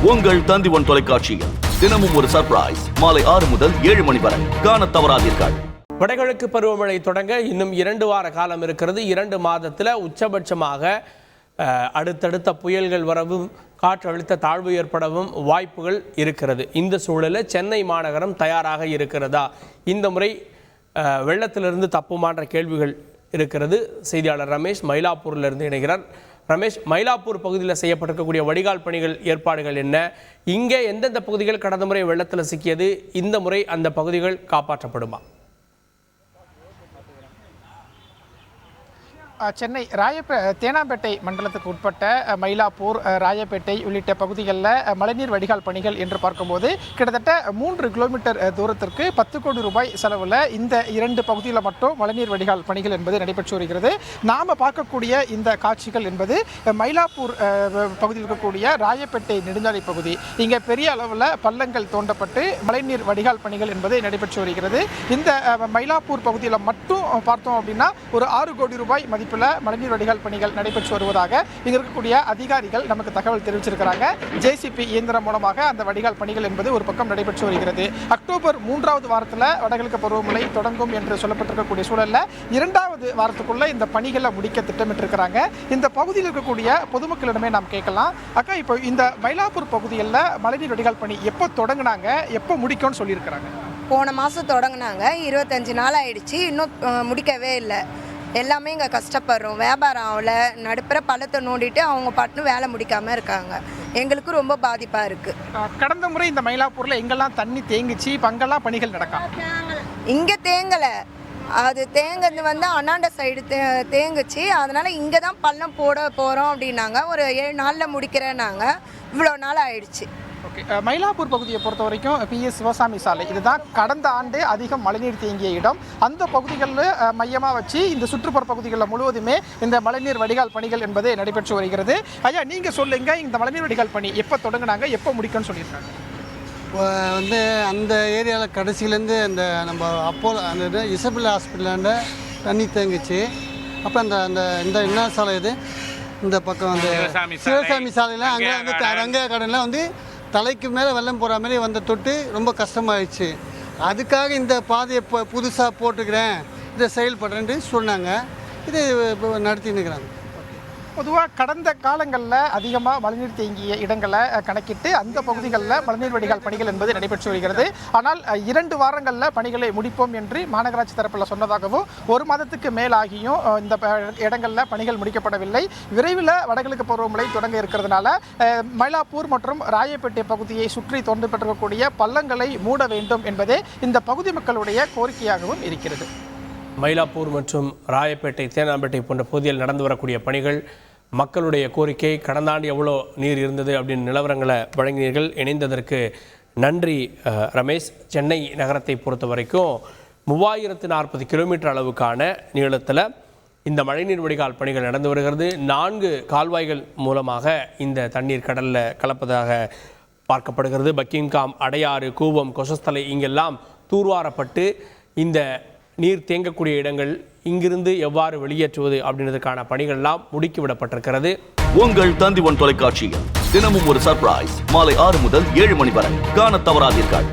உங்கள் தந்திவன் தொலைக்காட்சியில் தினமும் ஒரு சர்ப்ரைஸ் மாலை 6 முதல் 7 மணி வரை காண தவறாதீர்கள். வடகிழக்கு பருவமழை தொடங்க இன்னும் 2 வார காலம் இருக்கிறது. 2 மாதத்தில் உச்சபட்சமாக அடுத்தடுத்த புயல்கள் வரவும் காற்றழுத்த தாழ்வு ஏற்படவும் வாய்ப்புகள் இருக்கிறது. இந்த சூழலில் சென்னை மாநகரம் தயாராக இருக்கிறதா, இந்த முறை வெள்ளத்திலிருந்து தப்புமான்ற கேள்விகள் இருக்கிறது. செய்தியாளர் ரமேஷ் மயிலாப்பூரிலிருந்து இணைகிறார். ரமேஷ், மயிலாப்பூர் பகுதியில் செய்யப்பட்டிருக்கக்கூடிய வடிகால் பணிகள் ஏற்பாடுகள் என்ன? இங்கே எந்தெந்த பகுதிகள் கடந்த முறை வெள்ளத்தில் சிக்கியது, இந்த முறை அந்த பகுதிகள் காப்பாற்றப்படுமா? சென்னை தேனாம்பேட்டை மண்டலத்துக்கு உட்பட்ட மயிலாப்பூர், ராயப்பேட்டை உள்ளிட்ட பகுதிகளில் மழைநீர் வடிகால் பணிகள் என்று பார்க்கும்போது கிட்டத்தட்ட 3 கிலோமீட்டர் தூரத்திற்கு 10 கோடி ரூபாய் செலவில் இந்த 2 பகுதியில் மட்டும் மழைநீர் வடிகால் பணிகள் என்பது நடைபெற்று வருகிறது. நாம் பார்க்கக்கூடிய இந்த காட்சிகள் என்பது மயிலாப்பூர் பகுதியில் இருக்கக்கூடிய ராயப்பேட்டை நெடுஞ்சாலை பகுதி. இங்கே பெரிய அளவில் பள்ளங்கள் தோண்டப்பட்டு மழைநீர் வடிகால் பணிகள் என்பது நடைபெற்று வருகிறது. இந்த மயிலாப்பூர் பகுதியில் மட்டும் பார்த்தோம் அப்படின்னா ஒரு 6 கோடி ரூபாய் மழைநீர் வடிகால் பணிகள் நடைபெற்று வருவதாக இங்க இருக்கக்கூடிய அதிகாரிகள் நமக்கு தகவல் தெரிவிச்சிருக்கிறாங்க. ஜேசிபி இயந்திரம் மூலமாக அந்த வடிகால் பணிகள் என்பது ஒரு பக்கம் நடைபெற்று வருகிறது. அக்டோபர் 3வது வாரத்தில் வடகிழக்கு பருவமழை தொடங்கும் என்று சொல்லப்பட்டிருக்கக்கூடிய சூழல்ல 2வது வாரத்துக்குள்ள இந்த பணிகளை முடிக்க திட்டமிட்டிருக்கிறாங்க. இந்த பகுதியில் இருக்கக்கூடிய பொதுமக்களிடமே நாம் கேட்கலாம், அக்கா இப்போ இந்த மயிலாப்பூர் பகுதியில் மழைநீர் வடிகால் பணி எப்போ தொடங்கினாங்க, எப்போ முடிக்கும்னு சொல்லியிருக்கிறாங்க? போன மாதம் தொடங்கினாங்க, 25 நாள் ஆயிடுச்சு, இன்னும் முடிக்கவே இல்லை. எல்லாமே இங்கே கஷ்டப்படுறோம். வியாபாரம் ஆகல, நடுப்புற பள்ளத்தை நோண்டிட்டு அவங்க பாட்டுன்னு வேலை முடிக்காமல் இருக்காங்க. எங்களுக்கு ரொம்ப பாதிப்பாக இருக்குது. கடந்த முறை இந்த மயிலாப்பூரில் எங்கெல்லாம் தண்ணி தேங்கிச்சு, இப்போ அங்கெல்லாம் பணிகள் நடக்கும்? இங்கே தேங்கலை, அது தேங்கிறது வந்து அண்ணாண்ட சைடு தேங்குச்சு. அதனால் இங்கே தான் பள்ளம் போட போகிறோம் அப்படின்னாங்க. ஒரு 7 நாளில் முடிக்கிறேன்னாங்க. இவ்வளோ நாள் ஆயிடுச்சு. ஓகே, மயிலாப்பூர் பகுதியை பொறுத்த வரைக்கும் PS சிவசாமி சாலை இதுதான் கடந்த ஆண்டு அதிகம் மழைநீர் தேங்கிய இடம். அந்த பகுதிகளில் மையமாக வச்சு இந்த சுற்றுப்புற பகுதிகளில் முழுவதுமே இந்த மழைநீர் வடிகால் பணிகள் என்பது நடைபெற்று வருகிறது. ஐயா, நீங்கள் சொல்லுங்க, இந்த மழைநீர் வடிகால் பணி எப்போ தொடங்கினாங்க, எப்போ முடிக்கும்னு சொல்லியிருக்காங்க? வந்து அந்த ஏரியாவில் கடைசியிலேருந்து இந்த நம்ம அப்போலோ அந்த இசபிள் ஹாஸ்பிட்டலாண்ட தண்ணி தேங்கிச்சு. அப்போ அந்த அந்த இந்த என்ன சாலை இது, இந்த பக்கம் வந்து சிவசாமி சாலையில் அங்கே வந்து ரங்கையா கடனில் வந்து தலைக்கு மேலே வெள்ளம் போகிற மாதிரி வந்த தொட்டு ரொம்ப கஷ்டமாயிடுச்சு. அதுக்காக இந்த பாதையை இப்போ புதுசாக போட்டுக்கிறேன், இதை செயல்படுறேன்ட்டு சொன்னாங்க. இது நடத்தின்னு இருக்கிறாங்க. பொதுவாக கடந்த காலங்களில் அதிகமாக மழைநீர் தேங்கிய இடங்களை கணக்கிட்டு அந்த பகுதிகளில் மழைநீர் வடிகால் பணிகள் என்பது நடைபெற்று வருகிறது. ஆனால் 2 வாரங்களில் பணிகளை முடிப்போம் என்று மாநகராட்சி தரப்பில் சொன்னதாகவும் 1 மாதத்துக்கு மேலாகியும் இந்த இடங்களில் பணிகள் முடிக்கப்படவில்லை. விரைவில் வடகிழக்கு பருவமழை தொடங்க இருக்கிறதுனால மயிலாப்பூர் மற்றும் ராயப்பேட்டை பகுதியை சுற்றி தோண்டப்பட்டிருக்கக்கூடிய பள்ளங்களை மூட வேண்டும் என்பதே இந்த பகுதி மக்களுடைய கோரிக்கையாகவும் இருக்கிறது. மயிலாப்பூர் மற்றும் ராயப்பேட்டை, தேனாம்பேட்டை போன்ற பகுதியில் நடந்து வரக்கூடிய பணிகள் மக்களுடைய கோரிக்கை. கடந்த ஆண்டு எவ்வளோ நீர் இருந்தது அப்படின்னு நிலவரங்களை வழங்கினீர்கள். இணைந்ததற்கு நன்றி ரமேஷ். சென்னை நகரத்தை பொறுத்த வரைக்கும் 3040 கிலோமீட்டர் அளவுக்கான நீளத்தில் இந்த மழைநீர் வடிகால் பணிகள் நடந்து வருகிறது. 4 கால்வாய்கள் மூலமாக இந்த தண்ணீர் கடலில் கலப்பதாக பார்க்கப்படுகிறது. பக்கிங்காம், அடையாறு, கூவம், கொசஸ்தலை இங்கெல்லாம் தூர்வாரப்பட்டு இந்த நீர் தேங்கக்கூடிய இடங்கள் இங்கிருந்து எவ்வாறு வெளியேற்றுவது அப்படின்றதுக்கான பணிகள்லாம் முடுக்கிவிடப்பட்டிருக்கிறது. உங்கள் தந்திவன் தொலைக்காட்சியில் தினமும் ஒரு சர்ப்ரைஸ் மாலை 6 முதல் 7 மணி வரை காண தவறாதீர்கள்.